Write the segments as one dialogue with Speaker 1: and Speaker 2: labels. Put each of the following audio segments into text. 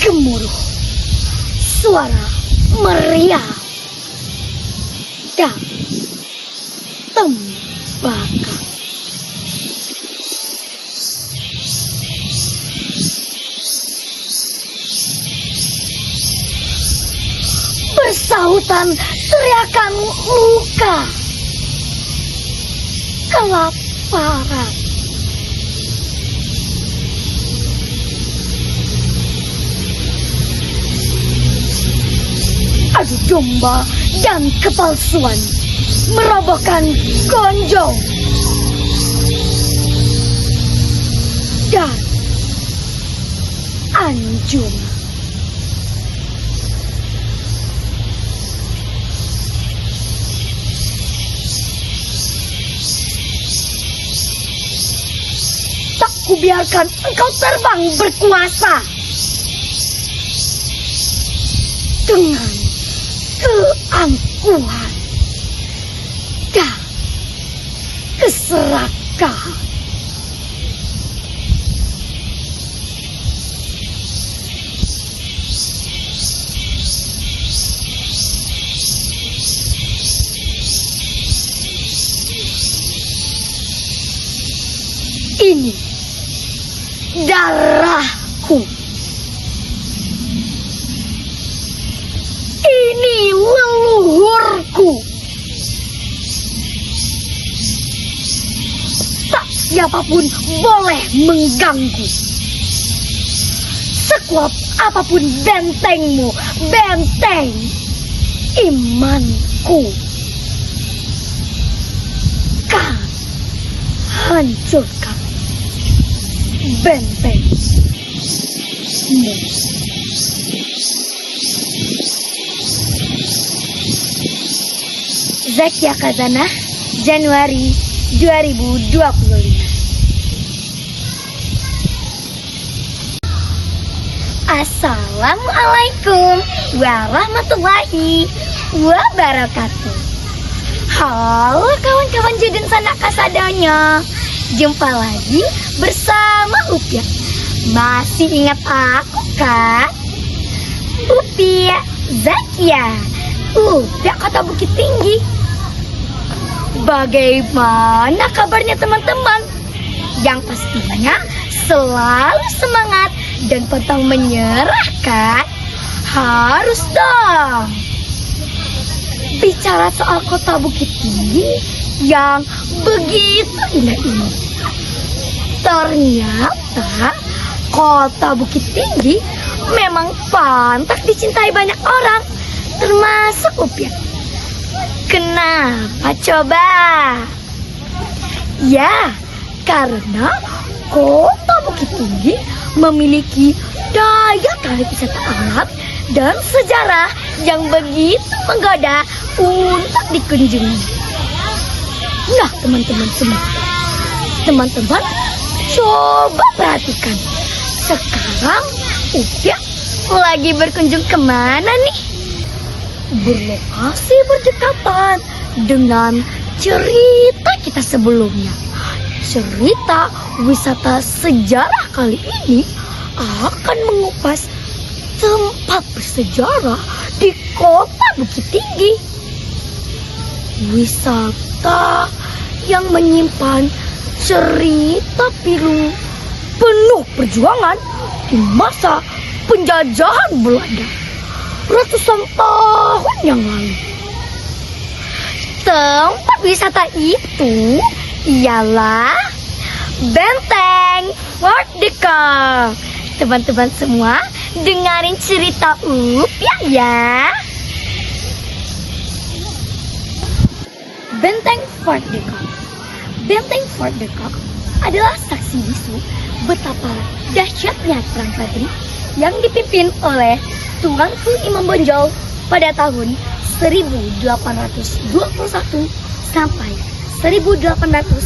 Speaker 1: Gemuruh suara meriam dan tembakan. Bersahutan teriakan luka, kelaparan. Adu domba dan kepalsuan merobohkan gonjong dan anjung. Tak kubiarkan engkau terbang berkuasa dengan keangkuhan dan keserakahan. Ini darahku. Ini leluhurku. Tak siapapun boleh mengganggu. Sekuat apapun bentengmu, benteng imanku, kan hancurkan bentengmu. Zakia Khazanah, Januari 2025. Assalamualaikum warahmatullahi wabarakatuh. Halo kawan-kawan Judin Sanak Kasadanya. Jumpa lagi bersama Upia. Masih ingat aku kan? Upia Zakia, Upia Kota Bukit Tinggi. Bagaimana kabarnya teman-teman? Yang pastinya selalu semangat dan pantang menyerah kan? Harus dong. Bicara soal Kota Bukit Tinggi yang begitu indah ini, ternyata Kota Bukit Tinggi memang pantas dicintai banyak orang, termasuk Upia. Kenapa coba? Ya, karena Kota Bukit Tinggi memiliki daya tarik wisata alam dan sejarah yang begitu menggoda untuk dikunjungi. Nah, teman-teman semua, teman-teman coba perhatikan. Sekarang Upia lagi berkunjung kemana nih? Berlokasi berdekatan dengan cerita kita sebelumnya. Cerita wisata sejarah kali ini akan mengupas tempat bersejarah di Kota Bukit Tinggi. Wisata yang menyimpan cerita pilu penuh perjuangan di masa penjajahan Belanda ratusan tahun yang lalu. Tempat wisata itu ialah Benteng Fort de Kock. Teman-teman semua, dengarin cerita Upia ya. Benteng Fort de Kock. Benteng Fort de Kock adalah saksi bisu betapa dahsyatnya perang Padri yang dipimpin oleh Tuanku Imam Bonjol pada tahun 1821 sampai 1837.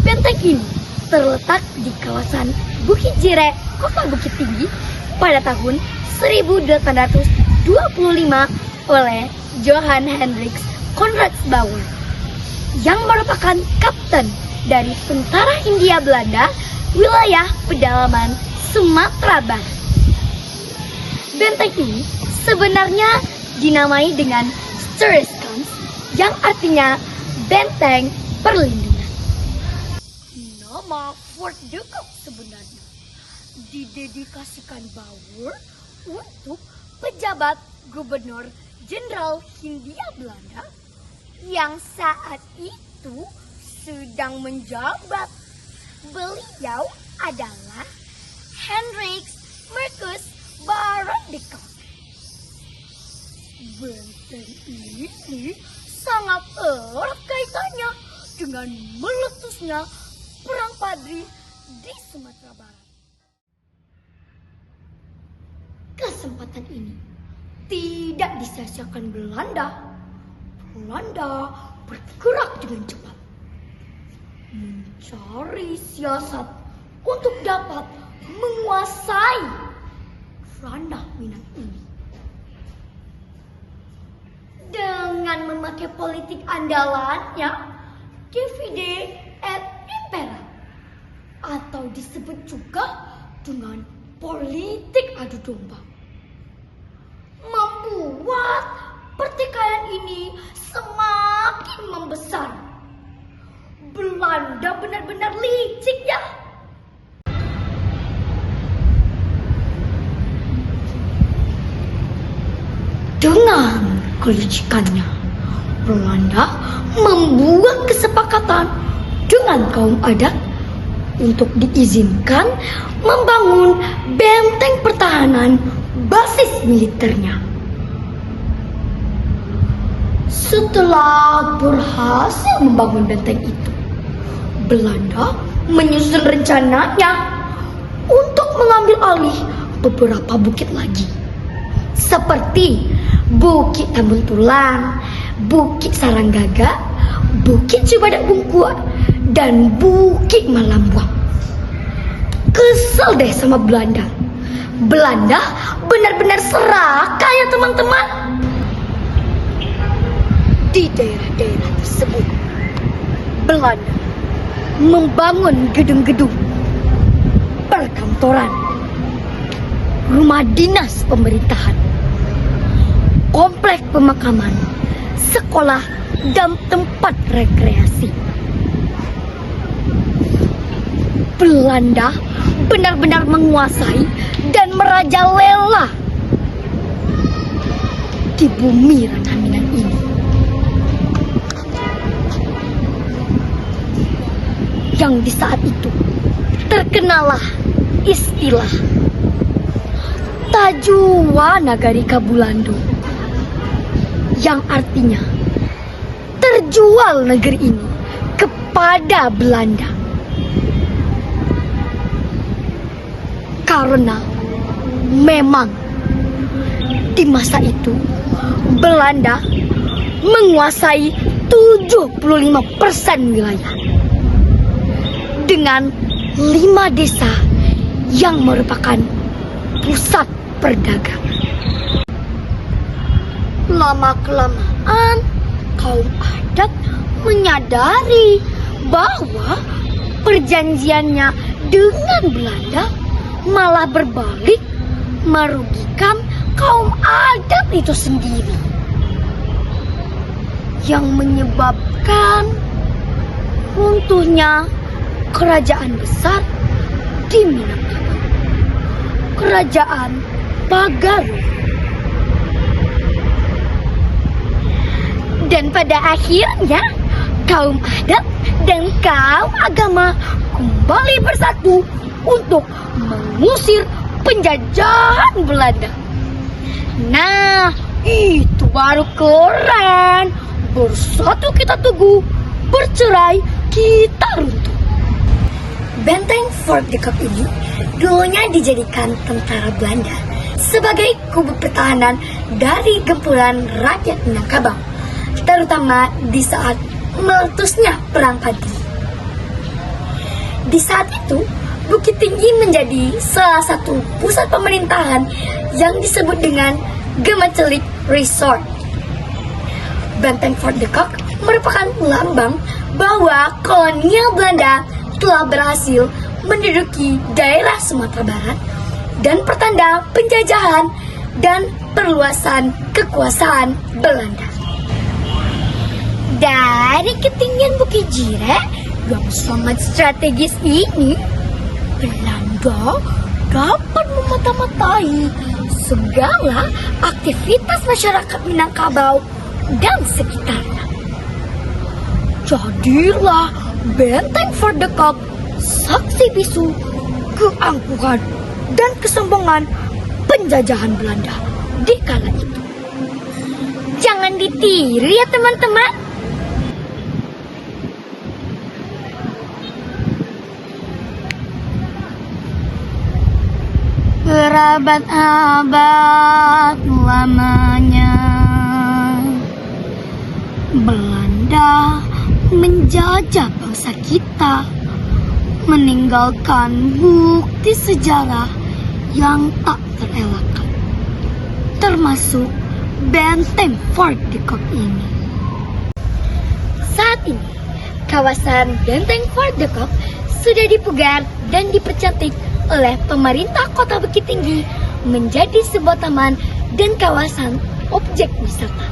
Speaker 1: Benteng ini terletak di kawasan Bukit Jire, Kota Bukit Tinggi pada tahun 1825 oleh Johan Hendricks Conradsbauer yang merupakan kapten dari tentara Hindia Belanda wilayah pedalaman Sumatera Barat. Benteng ini sebenarnya dinamai dengan Stresskans yang artinya benteng perlindungan. Nama Fort de Kock sebenarnya didedikasikan Bauer untuk pejabat Gubernur Jenderal Hindia Belanda yang saat itu sedang menjabat. Beliau adalah Hendrik Marcus Baron de Kock. Benteng ini sangat erat kaitannya dengan meletusnya Perang Padri di Sumatera Barat. Kesempatan ini tidak disia-siakan Belanda. Belanda bergerak dengan cepat, mencari siasat untuk dapat menguasai ranah Minang ini. Dengan memakai politik andalannya, divide et impera, atau disebut juga dengan politik adu domba, membuat pertikaian ini semakin membesar. Belanda benar-benar licik ya. Dengan kelicikannya, Belanda membuat kesepakatan dengan kaum adat untuk diizinkan membangun benteng pertahanan basis militernya. Setelah berhasil membangun benteng itu, Belanda menyusun rencananya untuk mengambil alih beberapa bukit lagi, seperti Bukit Tambun Tulang, Bukit Saranggaga, Bukit Cibadak Bungkua, dan Bukit Malambuang. Kesel deh sama Belanda. Belanda benar-benar serakah ya teman-teman. Di daerah-daerah tersebut, Belanda membangun gedung-gedung perkantoran, rumah dinas pemerintahan, komplek pemakaman, sekolah, dan tempat rekreasi. Belanda benar-benar menguasai dan merajalela di bumi ranah Minang ini. Yang di saat itu terkenalah istilah Tajuwa Nagari Kabulando, yang artinya terjual negeri ini kepada Belanda. Karena memang di masa itu Belanda menguasai 75% wilayah dengan 5 desa yang merupakan pusat perdagangan. Lama-kelamaan kaum adat menyadari bahwa perjanjiannya dengan Belanda malah berbalik merugikan kaum adat itu sendiri, yang menyebabkan runtuhnya kerajaan besar di Minangkabau, Kerajaan Bagaru. Dan pada akhirnya kaum adat dan kaum agama kembali bersatu untuk mengusir penjajahan Belanda. Nah, itu baru keren. Bersatu kita teguh, bercerai kita runtuh. Benteng Fort de Kock ini dulunya dijadikan tentara Belanda sebagai kubu pertahanan dari gempuran rakyat Minangkabau, terutama di saat meletusnya Perang Padri. Di saat itu, Bukit Tinggi menjadi salah satu pusat pemerintahan yang disebut dengan Gemetlik Resort. Benteng Fort de Kock merupakan lambang bahwa kolonial Belanda telah berhasil menduduki daerah Sumatera Barat dan pertanda penjajahan dan perluasan kekuasaan Belanda. Dari ketinggian Bukit Jire yang sangat strategis ini, Belanda dapat memata-matai segala aktivitas masyarakat Minangkabau dan sekitarnya. Jadilah benteng Fort de Kock saksi bisu keangkuhan dan kesombongan penjajahan Belanda di kala itu. Jangan ditiru ya teman-teman. Berabad-abad lamanya Belanda menjajah bangsa kita, meninggalkan bukti sejarah yang tak terelakkan, termasuk benteng Fort de Kock ini. Saat ini, kawasan benteng Fort de Kock sudah dipugar dan dipercantik oleh pemerintah Kota Bukit Tinggi menjadi sebuah taman dan kawasan objek wisata.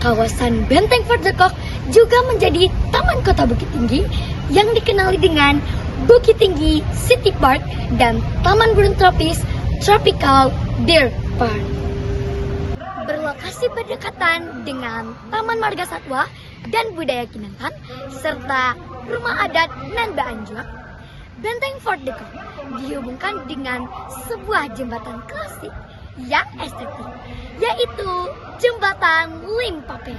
Speaker 1: Kawasan benteng Fort de Kock juga menjadi taman Kota Bukit Tinggi yang dikenali dengan Bukit Tinggi City Park dan Taman Burung Tropis Tropical Deer Park. Berlokasi berdekatan dengan Taman Marga Satwa dan Budaya Kinantan serta Rumah Adat Nan Baanjuak, benteng Fort de Kock dihubungkan dengan sebuah jembatan klasik yang estetik, yaitu Jembatan Limpape.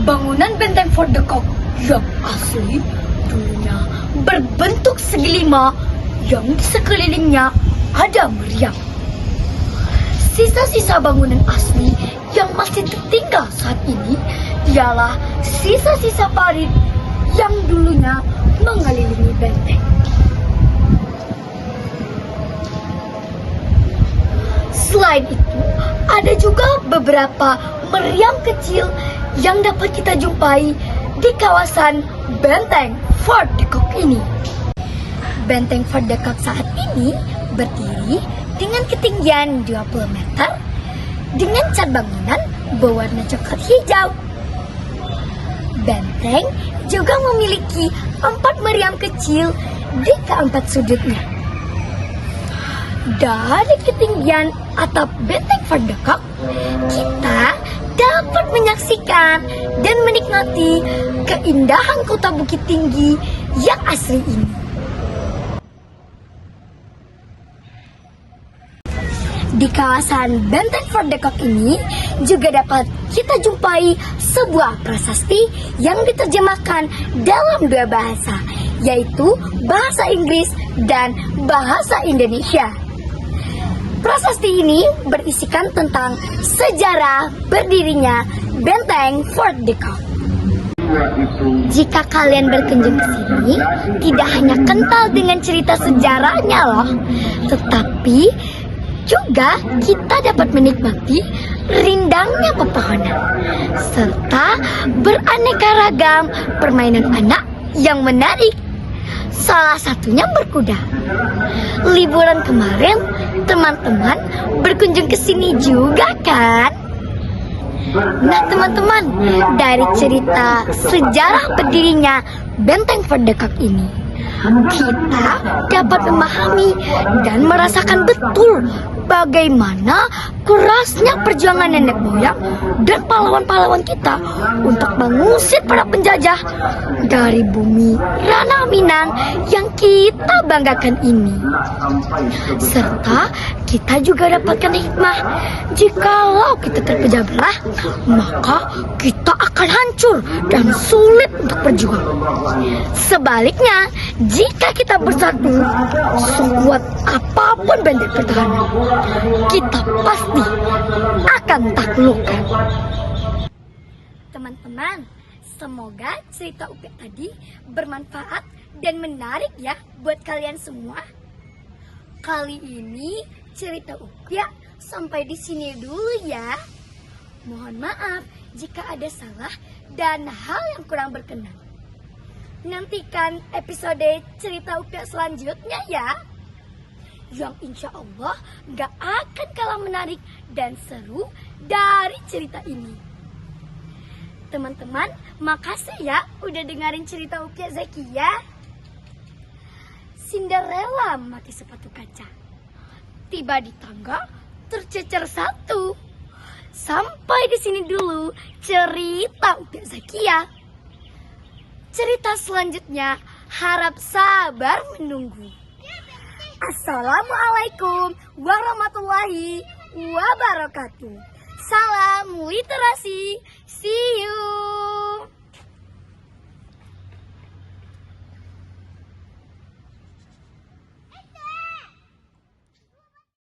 Speaker 1: Bangunan benteng Fort de Kock yang asli dulunya berbentuk segi lima yang di sekelilingnya ada meriam. Sisa-sisa bangunan asli yang masih tertinggal saat ini ialah sisa-sisa parit yang dulunya mengelilingi benteng. Selain itu, ada juga beberapa meriam kecil yang dapat kita jumpai di kawasan benteng Fort de Kock ini. Benteng Fort de Kock saat ini berdiri dengan ketinggian 20 meter dengan cat bangunan berwarna coklat hijau. Benteng juga memiliki 4 meriam kecil di keempat sudutnya. Dari ketinggian atap benteng Fort de Kock, kita dapat menyaksikan dan menikmati keindahan Kota Bukit Tinggi yang asri ini. Di kawasan benteng Fort de Kock ini juga dapat kita jumpai sebuah prasasti yang diterjemahkan dalam 2 bahasa, yaitu bahasa Inggris dan bahasa Indonesia. Prasasti ini berisikan tentang sejarah berdirinya benteng Fort de Kock. Jika kalian berkunjung ke sini, tidak hanya kental dengan cerita sejarahnya loh, tetapi juga kita dapat menikmati rindangnya pepohonan serta beraneka ragam permainan anak yang menarik. Salah satunya berkuda. Liburan kemarin teman-teman berkunjung ke sini juga kan? Nah teman-teman, dari cerita sejarah berdirinya benteng Fort de Kock ini, kita dapat memahami dan merasakan betul bagaimana kerasnya perjuangan nenek moyang dan pahlawan-pahlawan kita untuk mengusir para penjajah dari bumi ranah Minang yang kita banggakan ini. Serta kita juga dapatkan hikmah, jikalau kita terpecah belah, maka kita akan hancur dan sulit untuk berjuang. Sebaliknya, jika kita bersatu, sekuat apapun benteng pertahanan, kita pasti akan taklukkan. Teman-teman, semoga cerita Upik tadi bermanfaat dan menarik ya buat kalian semua. Kali ini cerita Upik sampai di sini dulu ya. Mohon maaf jika ada salah dan hal yang kurang berkenan. Nantikan episode cerita Upia selanjutnya ya, yang insya Allah gak akan kalah menarik dan seru dari cerita ini. Teman-teman, makasih ya udah dengerin cerita Upia Zakia. Cinderella mati sepatu kaca, tiba di tangga tercecer satu. Sampai di sini dulu cerita Upia Zakia. Cerita selanjutnya harap sabar menunggu. Assalamualaikum warahmatullahi wabarakatuh. Salam literasi. See you.